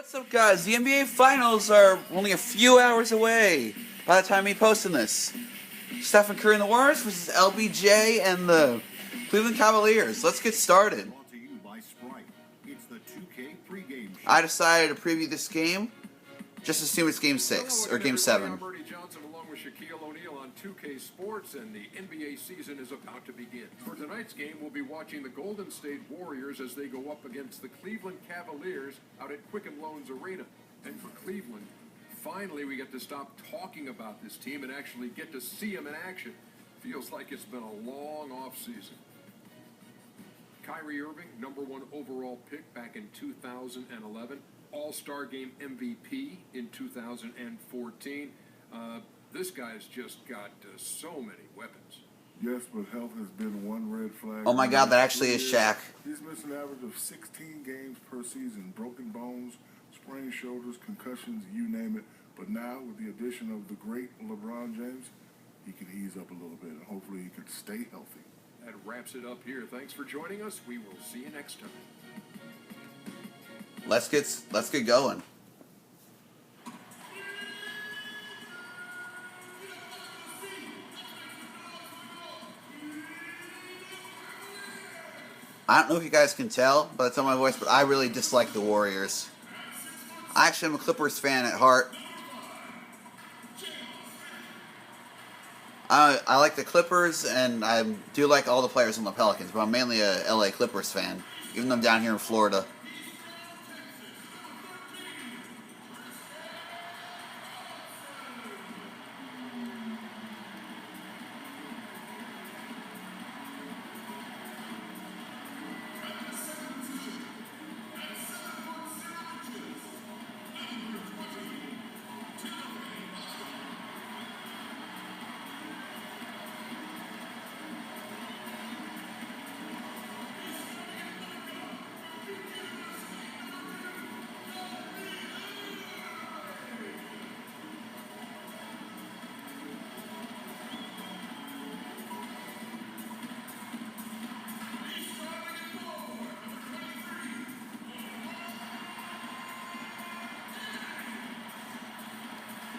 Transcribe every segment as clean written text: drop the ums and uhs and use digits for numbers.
What's up, guys? The NBA Finals are only a few hours away by the time me posting this. Stephen Curry and the Warriors versus LBJ and the Cleveland Cavaliers. Let's get started. I decided to preview this game. Just assume it's Game 6 or Game 7. I'm Bernie Johnson along with Shaquille O'Neal on 2K Sports, and the NBA season is about to begin. For tonight's game, we'll be watching the Golden State Warriors as they go up against the Cleveland Cavaliers out at Quicken Loans Arena. And for Cleveland, finally we get to stop talking about this team and actually get to see them in action. Feels like it's been a long offseason. Kyrie Irving, #1 overall pick back in 2011. All-Star Game MVP in 2014. This guy's just got so many weapons. Yes, but health has been one red flag. Oh my God, that actually is Shaq. He's missed an average of 16 games per season. Broken bones, sprained shoulders, concussions, you name it. But now, with the addition of the great LeBron James, he can ease up a little bit, and hopefully he can stay healthy. That wraps it up here. Thanks for joining us. We will see you next time. Let's get going. I don't know if you guys can tell, but it's on my voice, but I really dislike the Warriors. I actually am a Clippers fan at heart. I like the Clippers, and I do like all the players on the Pelicans, but I'm mainly a LA Clippers fan, even though I'm down here in Florida.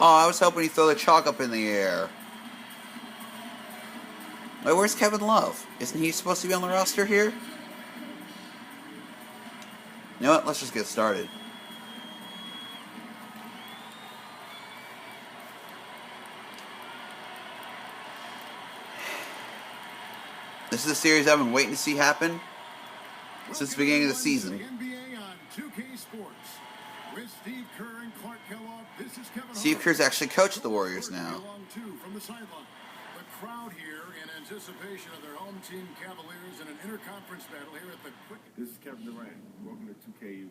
Oh, I was hoping he'd throw the chalk up in the air. Wait, where's Kevin Love? Isn't he supposed to be on the roster here? You know what? Let's just get started. This is a series I've been waiting to see happen since the beginning of the season. NBA on 2K Sports. With Steve Kerr and Clark Kellogg, this is Kevin Steve Kerr's actually coached the Warriors now. From the sideline. The crowd here in anticipation of their home team Cavaliers in an interconference battle here at the Quick. This is Kevin Durant. Welcome to 2KU.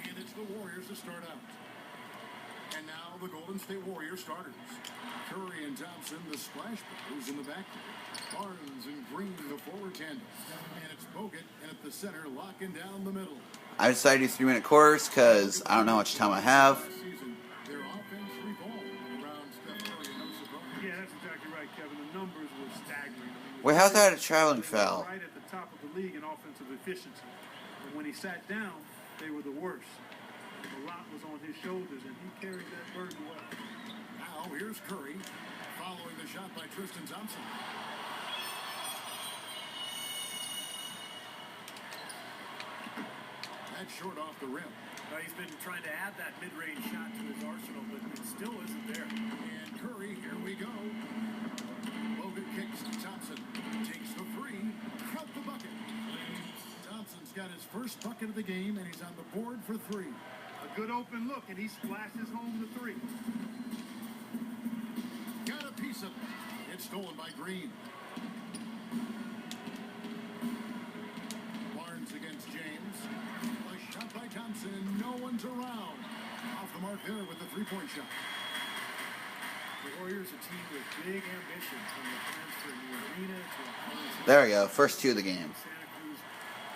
And it's the Warriors to start out. And now the Golden State Warriors starters. Curry and Thompson, the splash brothers in the backcourt. Barnes and Green, the forward tandem. And it's Bogut and at the center, locking down the middle. I decided to do 3-minute quarters because I don't know how much time I have. Their offense revolved around Steph Curry and no surprise. Yeah, that's exactly right, Kevin. The numbers were staggering. Wait, how's that a traveling foul? Right at the top of the league in offensive efficiency. But when he sat down, they were the worst. A lot was on his shoulders, and he carried that burden well. Now here's Curry, following the shot by Tristan Thompson. That's short off the rim. He's been trying to add that mid-range shot to his arsenal, but it still isn't there. And Curry, here we go. Bogut kicks to Thompson. Takes the three. Cut the bucket. Thompson's got his first bucket of the game, and he's on the board for three. A good open look, and he splashes home the three. Got a piece of it. It's stolen by Green. Barnes against James. A shot by Thompson, and no one's around. Off the mark there with the three-point shot. The Warriors, a team with big ambitions from the transfer in the arena to a There we go. First two of the game. Santa Cruz.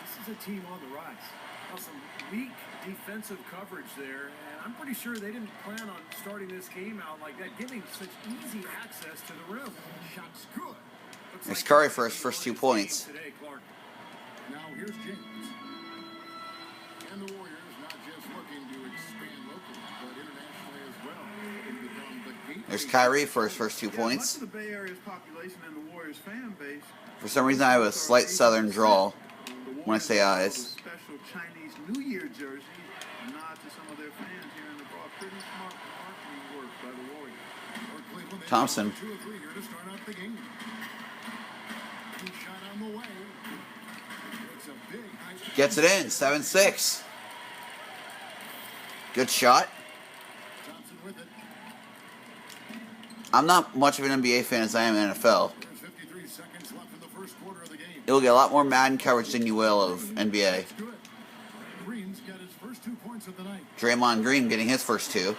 This is a team on the rise. Now some weak defensive coverage there, and I'm pretty sure they didn't plan on starting this game out like that, giving such easy access to the rim. Shots good. It's Curry for his first 2 points. Today, Clark. Now here's James. And the Warriors not just looking to expand locally, but internationally as well. And become the gateway. There's Kyrie for his first 2 points. Much of the Bay Area's population and the Warriors fan base. For some reason, I have a slight southern drawl when I say eyes. Special Chinese New Year jersey, a nod to some of their fans here in the bar. Pretty smart marketing work by the Warriors. Thompson. 2 or 3 here to start out the game. Shot on the way. It's a big, nice Gets it in, 7-6. Good shot. Thompson with it. I'm not much of an NBA fan as I am NFL. There's 53 seconds left in the first quarter of the game. You'll get a lot more Madden coverage than you will of NBA. That's good. Green's got his first 2 points of the night. Draymond Green getting his first 2. For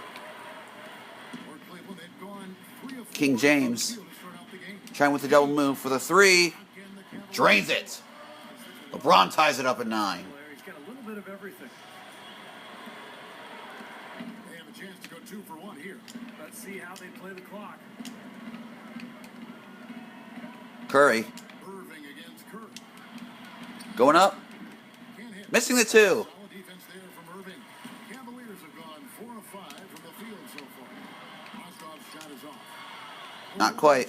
Cleveland, they've gone 3 of 4 King James from the field to start out the game. trying with the double move for the 3. Again, the Cavaliers. Drains it. LeBron ties it up at 9. He's got a little bit of everything. They have a chance to go 2 for 1 here. Let's see how they play the clock. Curry Irving against Curry. going up. Can't hit. Missing the 2. Solid defense there from Irving. Cavaliers have gone 4 of 5 from the field so far. Mozgov's shot is off. Not quite.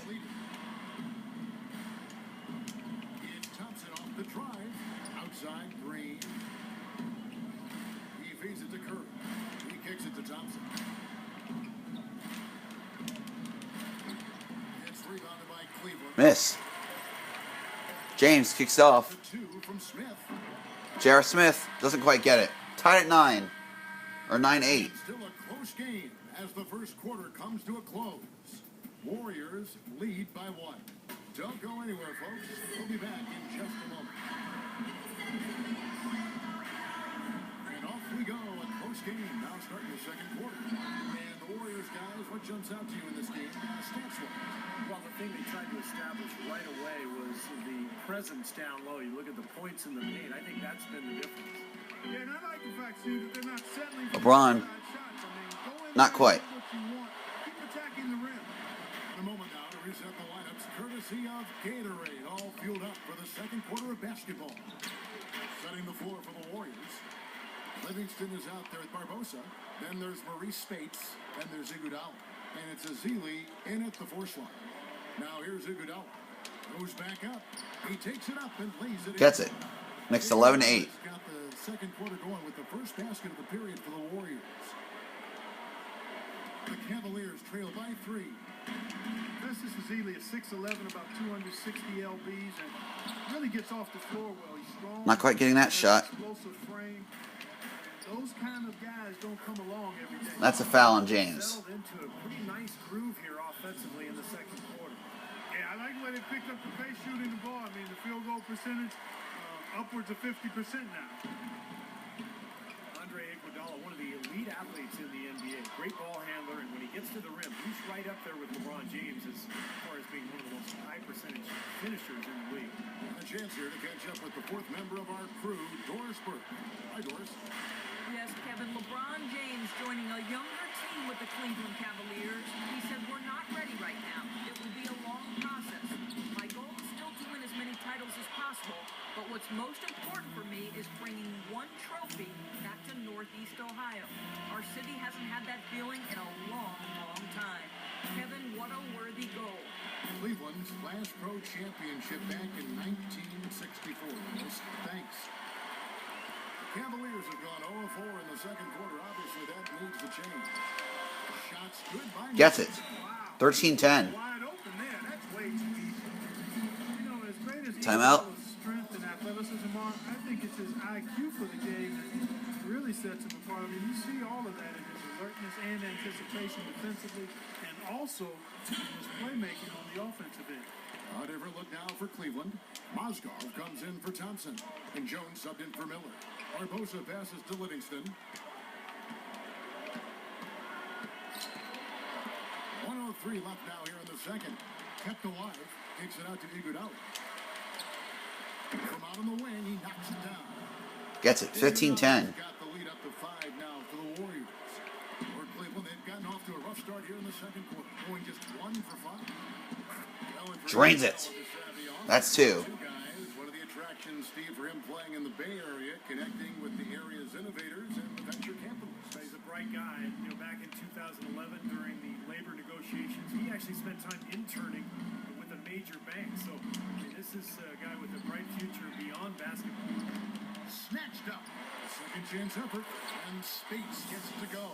It's Thompson off the drive. Outside, Green. He feeds it to Curry. He kicks it to Thompson. It's rebounded by Cleveland. Miss. James kicks off. The 2 from Smith. J.R. Smith doesn't quite get it. Tied at 9. Or 9-8. Still a close game as the first quarter comes to a close. Warriors lead by 1. Don't go anywhere, folks. We'll be back in just a moment. And off we go. A close game now starting the second quarter. And the Warriors, guys, what jumps out to you in this game? Stats-wise. Well, the thing they tried to establish right away was the presence down low. You look at the points in the paint. I think that's been the difference. Yeah, and I like the fact, too, that they're not settling for LeBron. shots. I mean, go in Not there, quite. get what you want. Keep attacking the rim. In a moment now to reset the lineups, courtesy of Gatorade, all fueled up for the second quarter of basketball. Setting the floor for the Warriors. Livingston is out there with Barbosa. Then there's Maurice Spates, and there's Iguodala. And it's Azili in at the force line. Now here's Iguodala. Goes back up. He takes it up and plays it. Gets it. Next 11-8. Got the second quarter going with the first basket of the period for the Warriors. The Cavaliers trail by 3. Festus Ezeli is 6'11", about 260 lbs, and really gets off the floor well. He's strong. Not quite getting that has shot. Explosive frame. Those kind of guys don't come along every day. That's a foul on James. Settled into a pretty nice groove here offensively in the second quarter. Yeah, I like the way they picked up the pace shooting the ball. I mean, the field goal percentage upwards of 50% now. Andre Iguodala, one of the elite athletes in the NBA. Great ball handler, and when he gets to the rim, he's right up there with LeBron James as far as being one of the most high percentage finishers in the league. And a chance here to catch up with the 4th member of our crew, Doris Burke. Hi, Doris. Yes, Kevin. LeBron James joining a younger team with the Cleveland Cavaliers. He said, "We're not ready right now. It will be a long process. My goal is still to win as many titles as possible, but what's most important for me is bringing one trophy back to Northeast Ohio. Our city hasn't had that feeling in a long, long time." Kevin, what a worthy goal. Cleveland's last pro championship back in 1964. Yes, thanks. The Cavaliers have gone 0-4 in the second quarter. Obviously, that needs to change. Shots good by Gets it. Wow. 13-10. Wide open there. That's way too easy. You know, as great as Timeout. Iguodala's strength and athleticism are, I think it's his IQ for the game that really sets him apart. I mean, you see all of that in his alertness and anticipation defensively, and also in his playmaking on the offensive end. A different look now for Cleveland. Mozgov comes in for Thompson, and Jones subbed in for Miller. Barbosa passes to Livingston. 1:03 left now here in the second. Kept alive. Takes it out to Iguodala. From out on the wing, he knocks it down. Gets it. 15-10. Got the lead up to 5 now for the Warriors. For Cleveland, they've gotten off to a rough start here in the second quarter, going just 1 for 5. Drains it. That's 2. One of the attractions, Steve, for him playing in the Bay Area, connecting with the area's innovators and the venture capitalists. He's a bright guy. You know, back in 2011 during the labor negotiations, he actually spent time interning with a major bank. So I mean, this is a guy with a bright future beyond basketball. Snatched up. Second chance effort, and Spates gets it to go.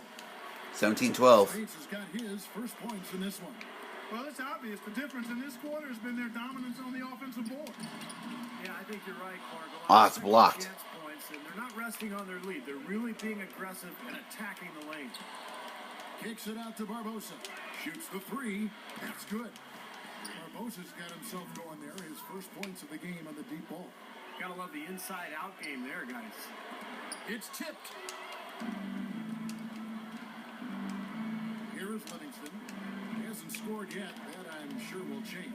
17-12. Spates has got his first points in this one. Well, it's obvious. The difference in this quarter has been their dominance on the offensive board. Yeah, I think you're right, Clark. Ah, it's blocked. Points, and they're not resting on their lead. They're really being aggressive and attacking the lane. Kicks it out to Barbosa. Shoots the 3. That's good. Barbosa's got himself going there. His first points of the game on the deep ball. Gotta love the inside-out game there, guys. It's tipped. Here is Livingston. He hasn't scored yet. That I'm sure will change.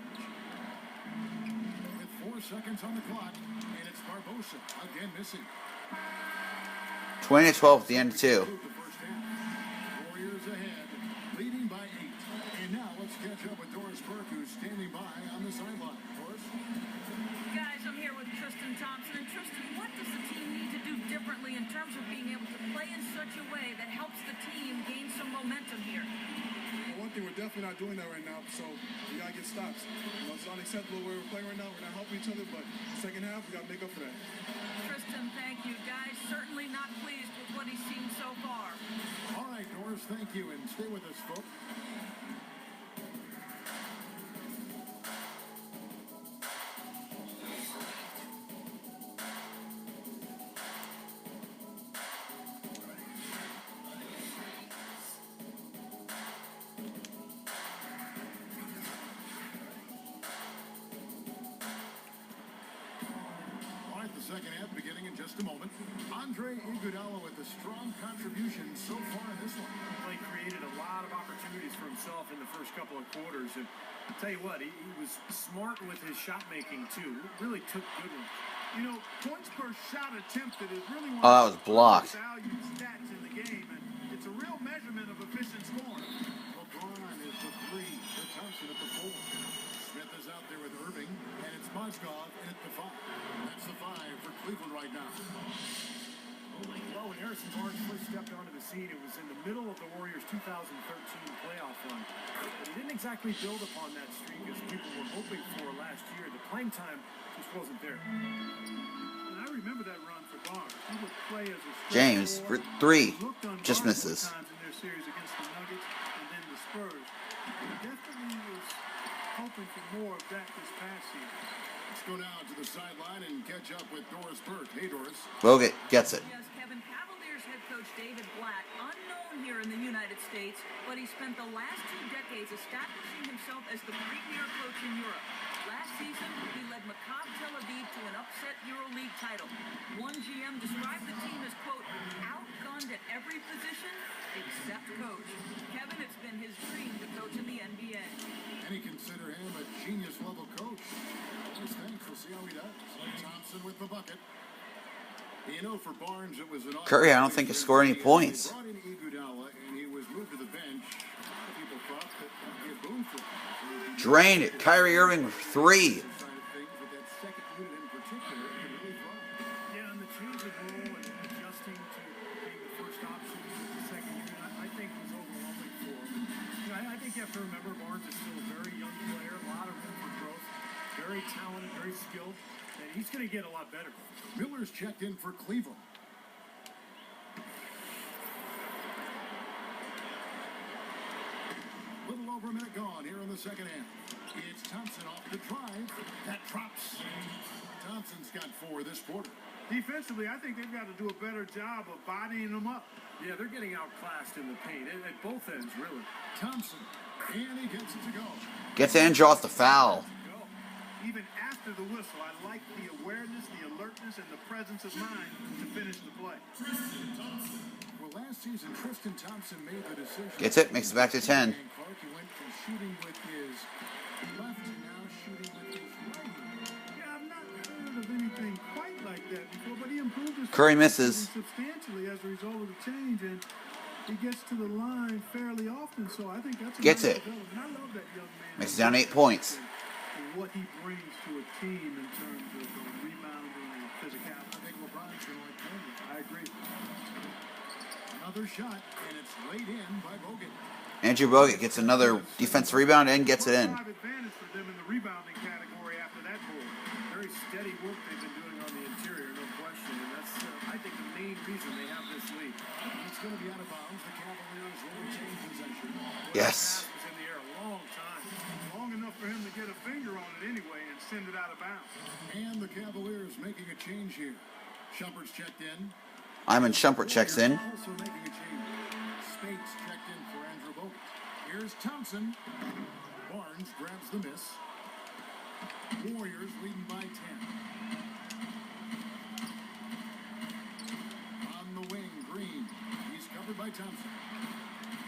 With 4 seconds on the clock, and it's Barbosa again missing. 20-12 at the end of 2. The first half. Warriors ahead, leading by 8. And now let's catch up with Doris Burke, who's standing by on the sideline. Doris? Guys, I'm here with Tristan Thompson. And Tristan, what does the team need to do differently in terms of being able to play in such a way that helps the team gain some momentum here? Well, one thing, we're definitely not doing that right now, so we got to get stops. You know, it's unacceptable where we're playing right now. We're not helping each other, but second half, we got to make up for that. Tristan, thank you. Guys, certainly not pleased with what he's seen so far. All right, Doris, thank you, and stay with us, folks. Second half beginning in just a moment. Andre Iguodala with a strong contribution so far in this one. He created a lot of opportunities for himself in the first couple of quarters, and I'll tell you what, he was smart with his shot making too. Really took good ones. You know, points per shot attempted is really one that was blocked. Value stats in the game, and it's a real measurement of efficient scoring. LeBron is the 3 for Thompson at the 4. Smith is out there with Irving, and it's Mozgov at the 5. That's the 5 for Cleveland right now. Well, when Harrison Barnes first stepped onto the scene, it was in the middle of the Warriors' 2013 playoff run. But he didn't exactly build upon that streak as people were hoping for last year. The playing time just wasn't there. And I remember that run for Barnes. He would play as a James, for 3. Just misses. Times in their series against the Nuggets and then the Spurs. He definitely was hoping for more of that this past season. Let's go now to the sideline and catch up with Doris Burke. Hey, Doris. Bogut gets it. Yes, Kevin, Cavaliers head coach David Blatt, unknown here in the United States, but he spent the last 2 decades establishing himself as the premier coach in Europe. Last season, he led Maccabi Tel Aviv to an upset EuroLeague title. One GM described the team as, quote, outgunned at every position except coach. Kevin, it's been his dream to coach in the NBA. And he consider him a genius-level coach. Just thanks. We'll see how he does. Thompson with the bucket. You know, for Barnes, it was an Curry, I don't think he scored any points. They brought in Iguodala, and he was moved to the bench. People thought that he had boom for him. Drained it. Kyrie Irving with 3. Yeah, and the change of role and adjusting to being the first option in the second unit, I think was overwhelming for him. You know, I think you have to remember Barnes is still a very young player, a lot of room for growth, very talented, very skilled, and he's going to get a lot better. Miller's checked in for Cleveland. Little over a minute gone here in the second half. It's Thompson off the drive. That drops. Thompson's got 4 this quarter. Defensively, I think they've got to do a better job of bodying them up. Yeah, they're getting outclassed in the paint at both ends, really. Thompson, and he gets it to go. Gets in, draws the foul. Even after the whistle, I like the awareness, the alertness, and the presence of mind to finish the play. Well, last season, Tristan Thompson made the decision. Gets it, makes it back to 10. And Clark, he went from shooting with his left to now shooting with his right. Yeah, I've not heard of anything quite like that before, but he improved his Curry misses. Substantially as a result of the change, and he gets to the line fairly often. So I think that's a Gets nice it. development. I love that young man. Makes it down 8 points. And what he brings to a team in terms of rebounding and physicality. I think LeBron's going to like playing with him. I agree. Another shot, and it's laid in by Bogut. Andrew Bogut gets another defensive rebound and gets it in. Advantage for them in the rebounding category after that goal. Very steady work they've been doing on the interior, no question. And that's, I think, the main reason they have this lead. It's going to be out of bounds. The Cavaliers will retain possession. Yes. That pass was in the air a long time. Long enough for him to get a finger on it anyway and send it out of bounds. And the Cavaliers making a change here. Shumpert's checked in. Iman Shumpert checks in. Also making a change. Spates checked in for Andrew Bogut. Here's Thompson. Barnes grabs the miss. Warriors leading by 10. On the wing, Green. He's covered by Thompson.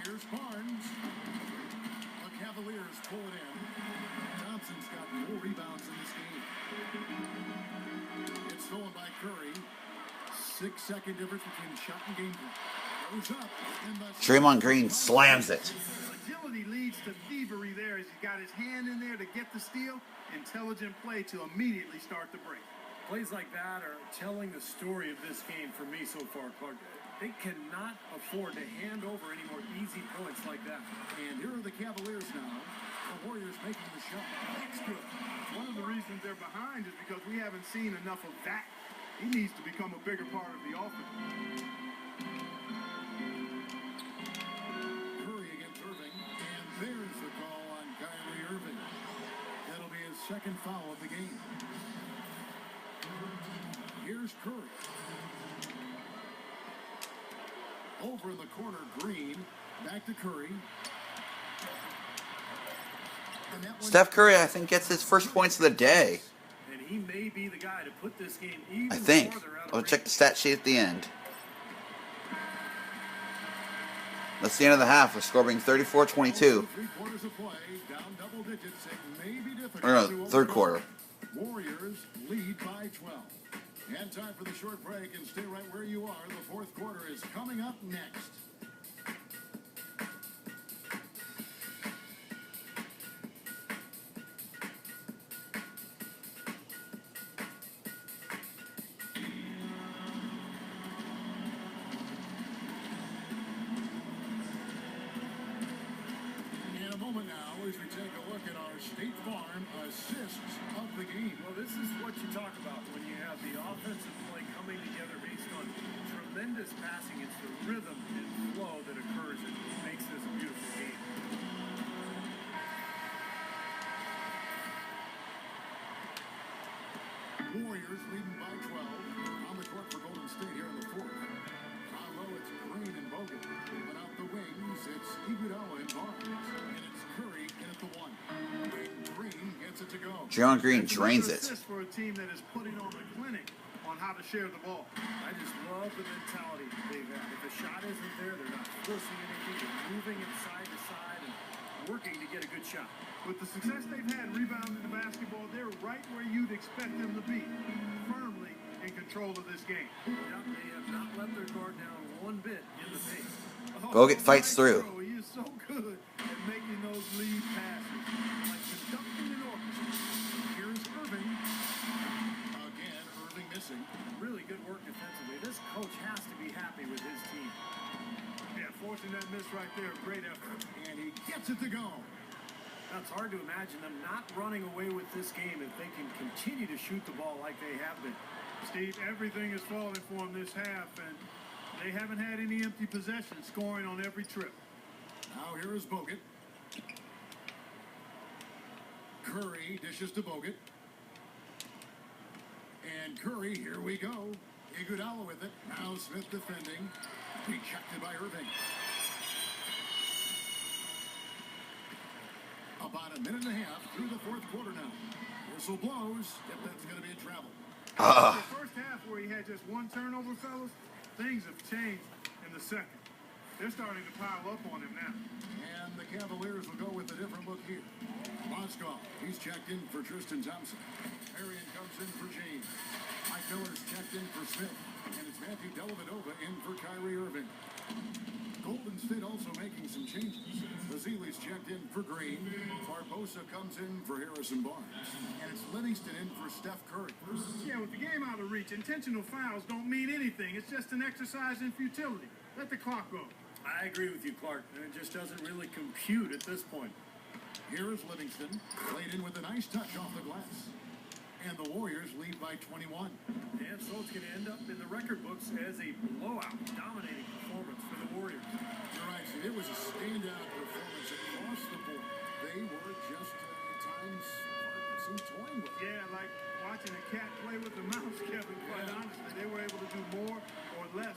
Here's Barnes. The Cavaliers pull it in. Thompson's got 4 rebounds in this game. It's stolen by Curry. 6-second difference between shot and game clock. Goes up. Draymond Green slams it. Agility leads to thievery there as he's got his hand in there to get the steal. Intelligent play to immediately start the break. Plays like that are telling the story of this game for me so far, Clark. They cannot afford to hand over any more easy points like that. And here are the Cavaliers now. The Warriors making the shot. That's good. One of the reasons they're behind is because we haven't seen enough of that. He needs to become a bigger part of the offense. Curry against Irving. And there's the call on Kyrie Irving. That'll be his second foul of the game. Here's Curry. Over in the corner, Green. Back to Curry. And that one- Steph Curry, I think, gets his first points of the day. And he may be the guy to put this game even I think. farther out of I'll range. check the stat sheet at the end. That's the end of the half. The score being 34-22. 3 quarters of play, down double digits. It may be difficult Or no, to third overcome. quarter. Warriors lead by 12. And time for the short break, and stay right where you are. The fourth quarter is coming up next. In a moment now, as we take a look at our State Farm assists of the game. Well, this is what you talk about when you have the offensive play coming together based on tremendous passing. It's the rhythm and flow that occurs that makes this a beautiful game. Warriors leading by 12 on the court for Golden State here in the fourth. On low, it's Green and Bogut. But out the wings, it's Iguodala and Barnes. And it's Curry in at the one. And Green gets it to go. Draymond Green That's drains another it. assist for a team that is putting on the clinic on how to share the ball. I just love the mentality they've had. If the shot isn't there, they're not forcing anything. They're moving it side to side and working to get a good shot. With the success they've had rebounding the basketball, they're right where you'd expect them to be, firmly in control of this game. Yeah, they have not let their guard down one bit in the paint. Bogut fights through. He is so good at making those lead passes, like conducting an orchestra. Here's Irving. Again, Irving missing. Really good work defensively. This coach has to be happy with his team. Yeah, forcing that miss right there, great effort. And he gets it to go. Now, it's hard to imagine them not running away with this game if they can continue to shoot the ball like they have been. Steve, everything is falling for them this half, and they haven't had any empty possessions, scoring on every trip. Now here is Bogut. Curry dishes to Bogut. And Curry, here we go. Iguodala with it. Now Smith defending. Rejected by Irving. About a minute and a half through the fourth quarter now. Whistle blows. If that's going to be a travel. The first half where he had just one turnover, fellas, things have changed in the second. They're starting to pile up on him now. And the Cavaliers will go with a different look here. Moskov, he's checked in for Tristan Thompson. Marion comes in for James. Mike Miller's checked in for Smith. And it's Matthew Dellavedova in for Kyrie Irving. Golden State also making some changes. Basili's checked in for Green. Barbosa comes in for Harrison Barnes. And it's Livingston in for Steph Curry. Yeah, with the game out of reach, intentional fouls don't mean anything. It's just an exercise in futility. Let the clock go. I agree with you, Clark. It just doesn't really compute at this point. Here is Livingston, played in with a nice touch off the glass. And the Warriors lead by 21. And so it's going to end up in the record books as a blowout, dominating performance for the Warriors. You're right, Sid. It was a standout performance across the board. They were just, at times, it seemed toying with it. Yeah, like watching a cat play with a mouse, Kevin, quite honestly. They were able to do more or less,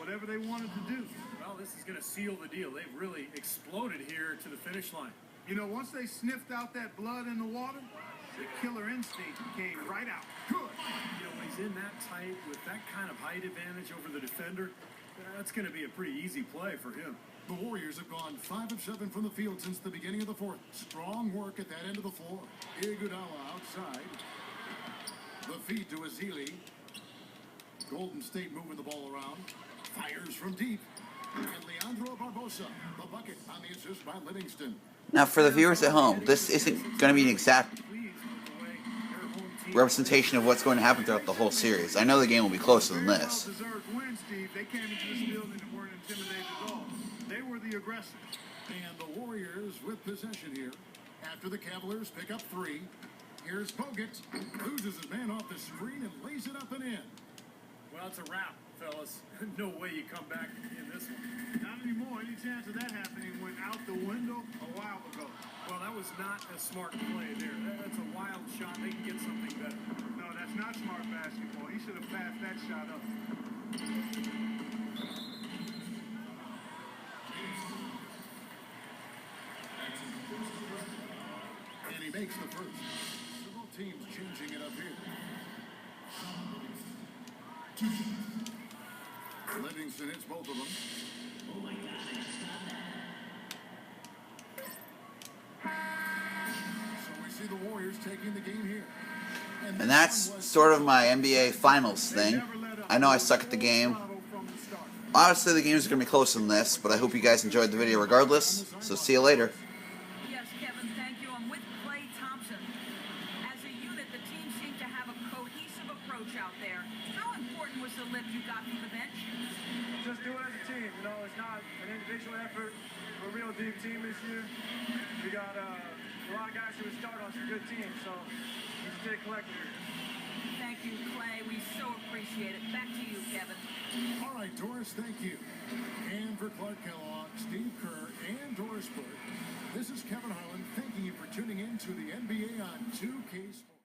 whatever they wanted to do. Well, this is going to seal the deal. They've really exploded here to the finish line. You know, once they sniffed out that blood in the water, the killer instinct came right out. Good. You know, when he's in that tight with that kind of height advantage over the defender, that's going to be a pretty easy play for him. The Warriors have gone 5 of 7 from the field since the beginning of the fourth. Strong work at that end of the floor. Iguodala outside. The feed to Azili. Golden State moving the ball around. Fires from deep. And Leandro Barbosa, the bucket on the assist by Livingston. Now, for the viewers at home, this isn't going to be an exact representation of what's going to happen throughout the whole series. I know the game will be closer than this. Deserved win, Steve. They came into this building and weren't intimidated at all. They were the aggressors. And the Warriors with possession here. After the Cavaliers pick up 3. Here's Bogut. Loses his man off the screen and lays it up and in. Well, it's a wrap, fellas. No way you come back in this one. Not anymore. Any chance of that happening went out the window a while ago. Well, that was not a smart play there. That's a wild shot. They can get something better. No, that's not smart basketball. He should have passed that shot up. And he makes the first. Several teams changing it up here. Livingston hits both of them. So we see the Warriors taking the game here. And that's sort of my NBA Finals thing. I know I suck at the game. Honestly, the games are going to be closer than this, but I hope you guys enjoyed the video regardless, so see you later. Yes, Kevin, thank you. I'm with Klay Thompson. As a unit, the team seemed to have a cohesive approach out there. How important was the lift you got from the bench? Just do it as a team. You know, it's not an individual effort. We're a real deep team this year. We got a lot of guys who would start on some good teams, so we just did it collectively. Thank you, Klay. We so appreciate it. Back to you, Kevin. All right, Doris, thank you. And for Clark Kellogg, Steve Kerr, and Doris Burke, this is Kevin Harlan thanking you for tuning in to the NBA on 2K Sports.